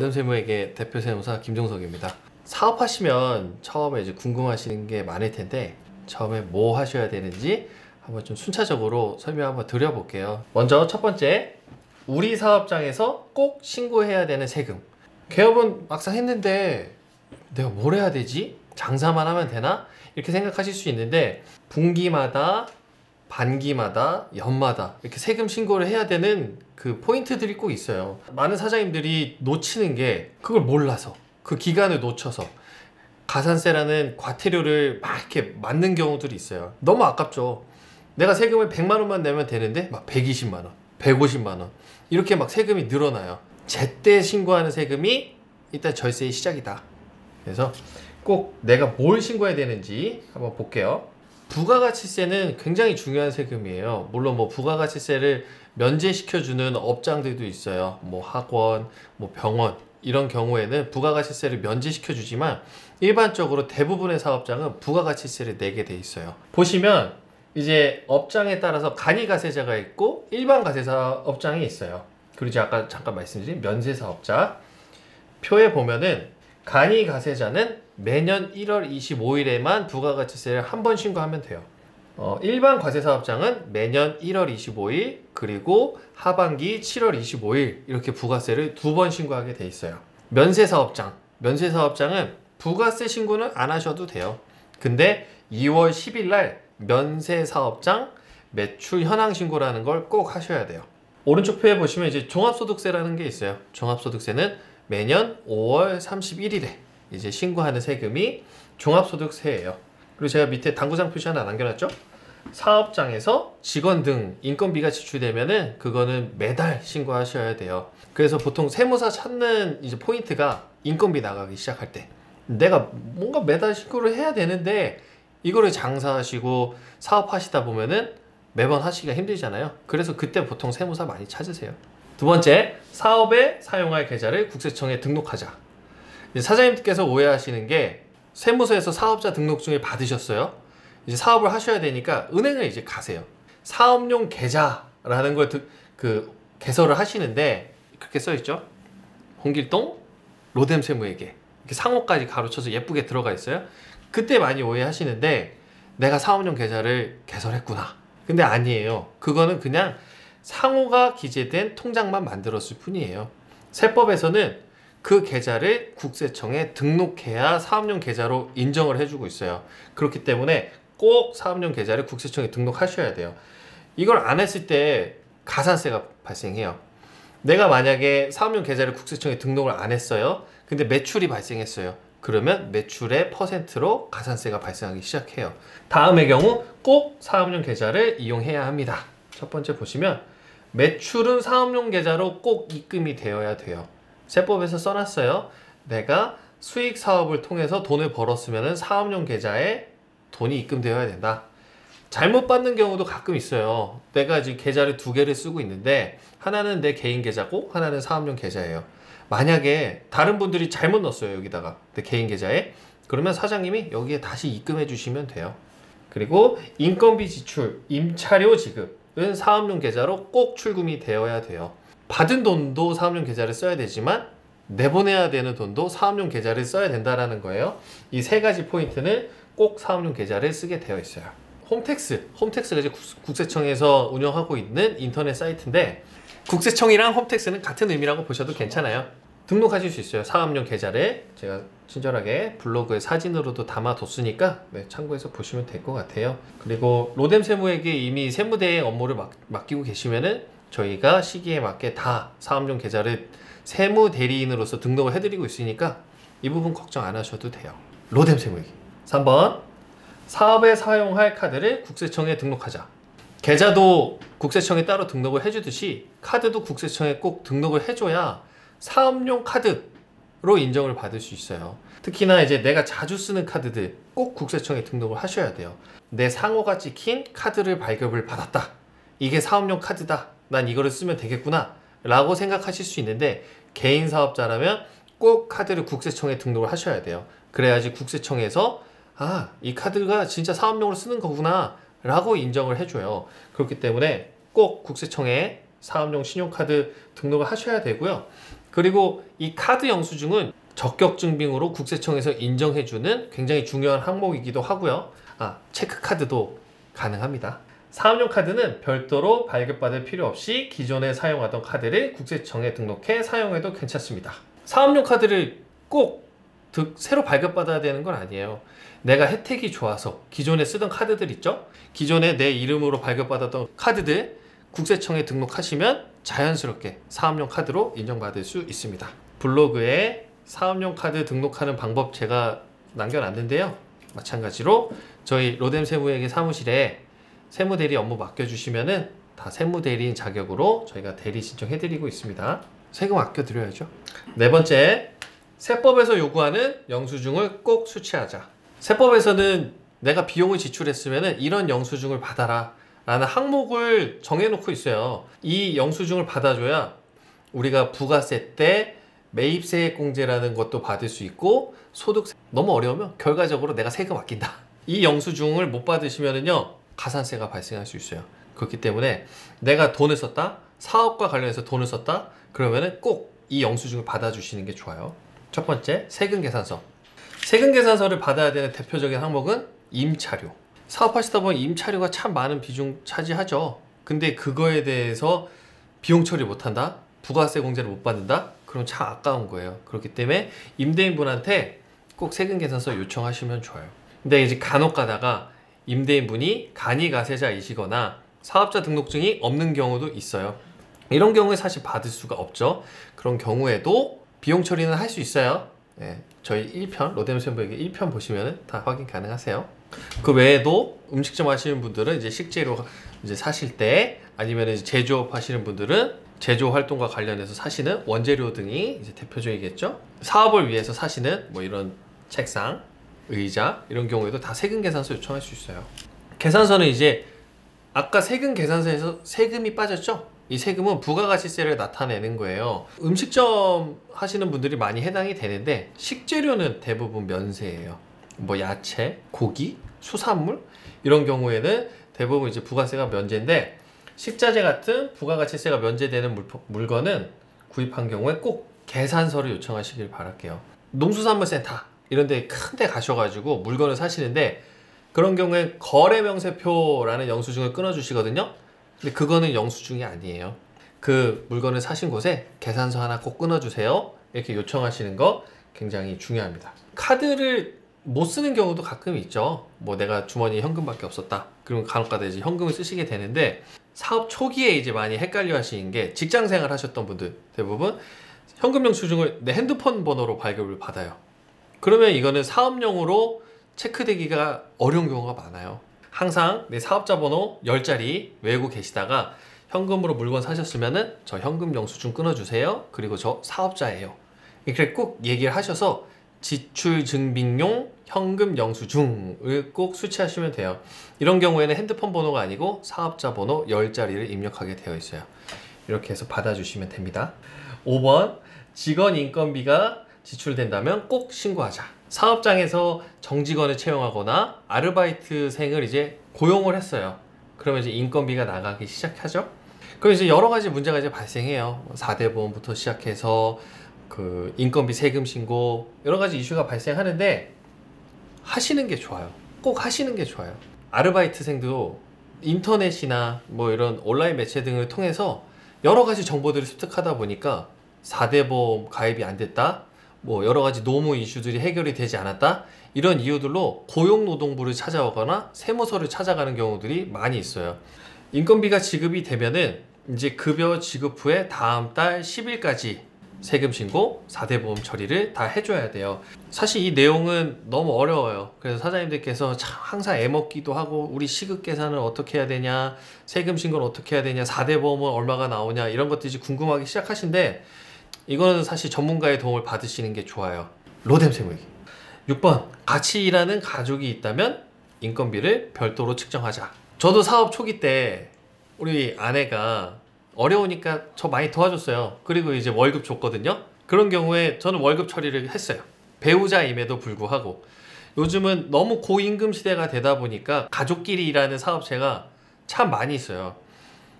로뎀세무에게 대표 세무사 김종석입니다. 사업하시면 처음에 이제 궁금하시는 게 많을 텐데 처음에 뭐 하셔야 되는지 한번 좀 순차적으로 설명 한번 드려볼게요. 먼저 첫 번째, 우리 사업장에서 꼭 신고해야 되는 세금. 개업은 막상 했는데 내가 뭘 해야 되지? 장사만 하면 되나? 이렇게 생각하실 수 있는데 분기마다, 반기마다, 연마다 이렇게 세금 신고를 해야 되는 그 포인트들이 꼭 있어요. 많은 사장님들이 놓치는 게 그걸 몰라서, 그 기간을 놓쳐서 가산세라는 과태료를 막 이렇게 맞는 경우들이 있어요. 너무 아깝죠. 내가 세금을 100만 원만 내면 되는데 막 120만 원, 150만 원 이렇게 막 세금이 늘어나요. 제때 신고하는 세금이 일단 절세의 시작이다. 그래서 꼭 내가 뭘 신고해야 되는지 한번 볼게요. 부가가치세는 굉장히 중요한 세금이에요. 물론 뭐 부가가치세를 면제시켜주는 업장들도 있어요. 뭐 학원, 뭐 병원 이런 경우에는 부가가치세를 면제시켜주지만 일반적으로 대부분의 사업장은 부가가치세를 내게 돼 있어요. 보시면 이제 업장에 따라서 간이가세자가 있고 일반 가세사 업장이 있어요. 그리고 이제 아까 잠깐 말씀드린 면세사업자 표에 보면은 간이가세자는 매년 1월 25일에만 부가가치세를 한 번 신고하면 돼요. 일반 과세사업장은 매년 1월 25일 그리고 하반기 7월 25일 이렇게 부가세를 2번 신고하게 돼 있어요. 면세사업장은 부가세 신고는 안 하셔도 돼요. 근데 2월 10일 날 면세사업장 매출 현황 신고라는 걸 꼭 하셔야 돼요. 오른쪽 표에 보시면 이제 종합소득세라는 게 있어요. 종합소득세는 매년 5월 31일에 이제 신고하는 세금이 종합소득세예요. 그리고 제가 밑에 당구장 표시 하나 남겨놨죠? 사업장에서 직원 등 인건비가 지출되면은 그거는 매달 신고하셔야 돼요. 그래서 보통 세무사 찾는 이제 포인트가 인건비 나가기 시작할 때 내가 뭔가 매달 신고를 해야 되는데 이거를 장사하시고 사업하시다 보면은 매번 하시기가 힘들잖아요. 그래서 그때 보통 세무사 많이 찾으세요. 두 번째, 사업에 사용할 계좌를 국세청에 등록하자. 사장님께서 오해하시는 게 세무서에서 사업자 등록증을 받으셨어요. 이제 사업을 하셔야 되니까 은행을 이제 가세요. 사업용 계좌라는 걸 개설을 하시는데 그렇게 써 있죠. 홍길동 로뎀세무에게 이렇게 상호까지 가로쳐서 예쁘게 들어가 있어요. 그때 많이 오해하시는데 내가 사업용 계좌를 개설했구나. 근데 아니에요. 그거는 그냥 상호가 기재된 통장만 만들었을 뿐이에요. 세법에서는 그 계좌를 국세청에 등록해야 사업용 계좌로 인정을 해주고 있어요. 그렇기 때문에 꼭 사업용 계좌를 국세청에 등록하셔야 돼요. 이걸 안 했을 때 가산세가 발생해요. 내가 만약에 사업용 계좌를 국세청에 등록을 안 했어요. 근데 매출이 발생했어요. 그러면 매출의 퍼센트로 가산세가 발생하기 시작해요. 다음의 경우 꼭 사업용 계좌를 이용해야 합니다. 첫 번째 보시면 매출은 사업용 계좌로 꼭 입금이 되어야 돼요. 세법에서 써놨어요. 내가 수익 사업을 통해서 돈을 벌었으면 사업용 계좌에 돈이 입금되어야 된다. 잘못 받는 경우도 가끔 있어요. 내가 지금 계좌를 2개를 쓰고 있는데 하나는 내 개인 계좌고 하나는 사업용 계좌예요. 만약에 다른 분들이 잘못 넣었어요. 여기다가 내 개인 계좌에. 그러면 사장님이 여기에 다시 입금해 주시면 돼요. 그리고 인건비 지출, 임차료 지급은 사업용 계좌로 꼭 출금이 되어야 돼요. 받은 돈도 사업용 계좌를 써야 되지만 내보내야 되는 돈도 사업용 계좌를 써야 된다는 거예요. 이 세 가지 포인트는 꼭 사업용 계좌를 쓰게 되어 있어요. 홈택스가 이제 국세청에서 운영하고 있는 인터넷 사이트인데 국세청이랑 홈택스는 같은 의미라고 보셔도 괜찮아요. 등록하실 수 있어요. 사업용 계좌를 제가 친절하게 블로그에 사진으로도 담아뒀으니까 참고해서 보시면 될 것 같아요. 그리고 로뎀세무에게 이미 세무대행 업무를 맡기고 계시면은 저희가 시기에 맞게 다 사업용 계좌를 세무대리인으로서 등록을 해드리고 있으니까 이 부분 걱정 안 하셔도 돼요. 로뎀세무에게. 3번, 사업에 사용할 카드를 국세청에 등록하자. 계좌도 국세청에 따로 등록을 해주듯이 카드도 국세청에 꼭 등록을 해줘야 사업용 카드로 인정을 받을 수 있어요. 특히나 이제 내가 자주 쓰는 카드들 꼭 국세청에 등록을 하셔야 돼요. 내 상호가 찍힌 카드를 발급을 받았다. 이게 사업용 카드다. 난 이거를 쓰면 되겠구나 라고 생각하실 수 있는데 개인 사업자라면 꼭 카드를 국세청에 등록을 하셔야 돼요. 그래야지 국세청에서 이 카드가 진짜 사업용으로 쓰는 거구나 라고 인정을 해줘요. 그렇기 때문에 꼭 국세청에 사업용 신용카드 등록을 하셔야 되고요. 그리고 이 카드 영수증은 적격증빙으로 국세청에서 인정해주는 굉장히 중요한 항목이기도 하고요. 체크카드도 가능합니다. 사업용 카드는 별도로 발급받을 필요 없이 기존에 사용하던 카드를 국세청에 등록해 사용해도 괜찮습니다. 사업용 카드를 꼭 새로 발급받아야 되는 건 아니에요. 내가 혜택이 좋아서 기존에 쓰던 카드들 있죠? 기존에 내 이름으로 발급받았던 카드들 국세청에 등록하시면 자연스럽게 사업용 카드로 인정받을 수 있습니다. 블로그에 사업용 카드 등록하는 방법 제가 남겨놨는데요. 마찬가지로 저희 로뎀 세무회계 사무실에 세무대리 업무 맡겨주시면은 다 세무대리인 자격으로 저희가 대리 신청해드리고 있습니다. 세금 아껴드려야죠. 네 번째, 세법에서 요구하는 영수증을 꼭 수취하자. 세법에서는 내가 비용을 지출했으면 이런 영수증을 받아라 라는 항목을 정해놓고 있어요. 이 영수증을 받아줘야 우리가 부가세 때 매입세액공제라는 것도 받을 수 있고 소득세, 너무 어려우면 결과적으로 내가 세금 아낀다. 이 영수증을 못 받으시면은요 가산세가 발생할 수 있어요. 그렇기 때문에 내가 돈을 썼다, 사업과 관련해서 돈을 썼다, 그러면은 꼭 이 영수증을 받아주시는 게 좋아요. 첫 번째, 세금계산서. 세금계산서를 받아야 되는 대표적인 항목은 임차료. 사업하시다 보면 임차료가 참 많은 비중 차지하죠. 근데 그거에 대해서 비용 처리 못한다, 부가세 공제를 못 받는다, 그럼 참 아까운 거예요. 그렇기 때문에 임대인분한테 꼭 세금계산서 요청하시면 좋아요. 근데 이제 간혹 가다가 임대인분이 간이가세자이시거나 사업자 등록증이 없는 경우도 있어요. 이런 경우에 사실 받을 수가 없죠. 그런 경우에도 비용 처리는 할 수 있어요. 저희 1편, 로뎀 세무회계 1편 보시면 다 확인 가능하세요. 그 외에도 음식점 하시는 분들은 이제 식재료 이제 사실 때, 아니면 이제 제조업 하시는 분들은 제조 활동과 관련해서 사시는 원재료 등이 이제 대표적이겠죠. 사업을 위해서 사시는 뭐 이런 책상, 의자 이런 경우에도 다 세금 계산서 요청할 수 있어요. 계산서는 이제 아까 세금 계산서에서 세금이 빠졌죠? 이 세금은 부가가치세를 나타내는 거예요. 음식점 하시는 분들이 많이 해당이 되는데 식재료는 대부분 면세예요. 뭐 야채, 고기, 수산물 이런 경우에는 대부분 이제 부가세가 면제인데, 식자재 같은 부가가치세가 면제되는 물건은 구입한 경우에 꼭 계산서를 요청하시길 바랄게요. 농수산물센터 이런 데 큰 데 가셔가지고 물건을 사시는데 그런 경우에 거래명세표라는 영수증을 끊어주시거든요. 근데 그거는 영수증이 아니에요. 그 물건을 사신 곳에 계산서 하나 꼭 끊어주세요 이렇게 요청하시는 거 굉장히 중요합니다. 카드를 못 쓰는 경우도 가끔 있죠. 뭐 내가 주머니에 현금밖에 없었다, 그러면 간혹가다 이제 현금을 쓰시게 되는데, 사업 초기에 이제 많이 헷갈려 하시는 게 직장생활 하셨던 분들 대부분 현금 영수증을 내 핸드폰 번호로 발급을 받아요. 그러면 이거는 사업용으로 체크되기가 어려운 경우가 많아요. 항상 내 사업자 번호 10자리 외우고 계시다가 현금으로 물건 사셨으면은 저 현금 영수증 끊어주세요, 그리고 저 사업자예요, 이렇게 꼭 얘기를 하셔서 지출 증빙용 현금 영수증을 꼭 수취하시면 돼요. 이런 경우에는 핸드폰 번호가 아니고 사업자 번호 10자리를 입력하게 되어 있어요. 이렇게 해서 받아주시면 됩니다. 5번, 직원 인건비가 지출된다면 꼭 신고하자. 사업장에서 정직원을 채용하거나 아르바이트생을 이제 고용을 했어요. 그러면 이제 인건비가 나가기 시작하죠. 그럼 이제 여러 가지 문제가 이제 발생해요. 4대 보험부터 시작해서 그 인건비 세금 신고 여러 가지 이슈가 발생하는데 하시는 게 좋아요. 꼭 하시는 게 좋아요. 아르바이트생도 인터넷이나 뭐 이런 온라인 매체 등을 통해서 여러 가지 정보들을 습득하다 보니까 4대 보험 가입이 안 됐다, 뭐 여러 가지 노무 이슈들이 해결이 되지 않았다, 이런 이유들로 고용노동부를 찾아오거나 세무서를 찾아가는 경우들이 많이 있어요. 인건비가 지급이 되면은 이제 급여 지급 후에 다음 달 10일까지 세금 신고, 4대 보험 처리를 다 해줘야 돼요. 사실 이 내용은 너무 어려워요. 그래서 사장님들께서 참 항상 애먹기도 하고, 우리 시급 계산을 어떻게 해야 되냐, 세금 신고를 어떻게 해야 되냐, 4대 보험은 얼마가 나오냐, 이런 것들이 궁금하기 시작하신데 이거는 사실 전문가의 도움을 받으시는 게 좋아요. 로뎀 세무회계. 6번, 같이 일하는 가족이 있다면 인건비를 별도로 측정하자. 저도 사업 초기 때 우리 아내가 어려우니까 저 많이 도와줬어요. 그리고 이제 월급 줬거든요. 그런 경우에 저는 월급 처리를 했어요. 배우자임에도 불구하고. 요즘은 너무 고임금 시대가 되다 보니까 가족끼리 일하는 사업체가 참 많이 있어요.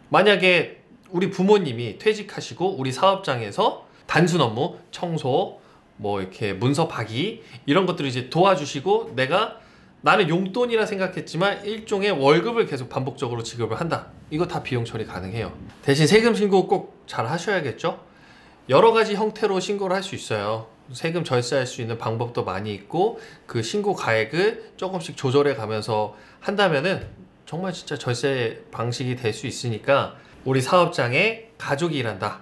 만약에 우리 부모님이 퇴직하시고 우리 사업장에서 단순 업무, 청소, 뭐 이렇게 문서 파기 이런 것들을 이제 도와주시고 나는 용돈이라 생각했지만 일종의 월급을 계속 반복적으로 지급을 한다. 이거 다 비용 처리 가능해요. 대신 세금 신고 꼭 잘 하셔야겠죠? 여러 가지 형태로 신고를 할 수 있어요. 세금 절세할 수 있는 방법도 많이 있고 그 신고 가액을 조금씩 조절해 가면서 한다면은 정말 진짜 절세 방식이 될 수 있으니까 우리 사업장에 가족이 일한다.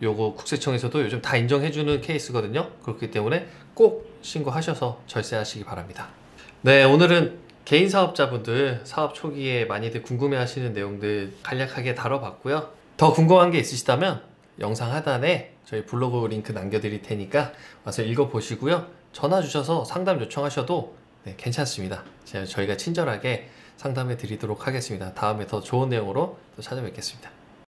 요거 국세청에서도 요즘 다 인정해주는 케이스거든요. 그렇기 때문에 꼭 신고하셔서 절세하시기 바랍니다. 네, 오늘은 개인 사업자분들 사업 초기에 많이들 궁금해하시는 내용들 간략하게 다뤄봤고요. 더 궁금한 게 있으시다면 영상 하단에 저희 블로그 링크 남겨드릴 테니까 와서 읽어보시고요. 전화 주셔서 상담 요청하셔도 괜찮습니다. 저희가 친절하게 상담해 드리도록 하겠습니다. 다음에 더 좋은 내용으로 또 찾아뵙겠습니다.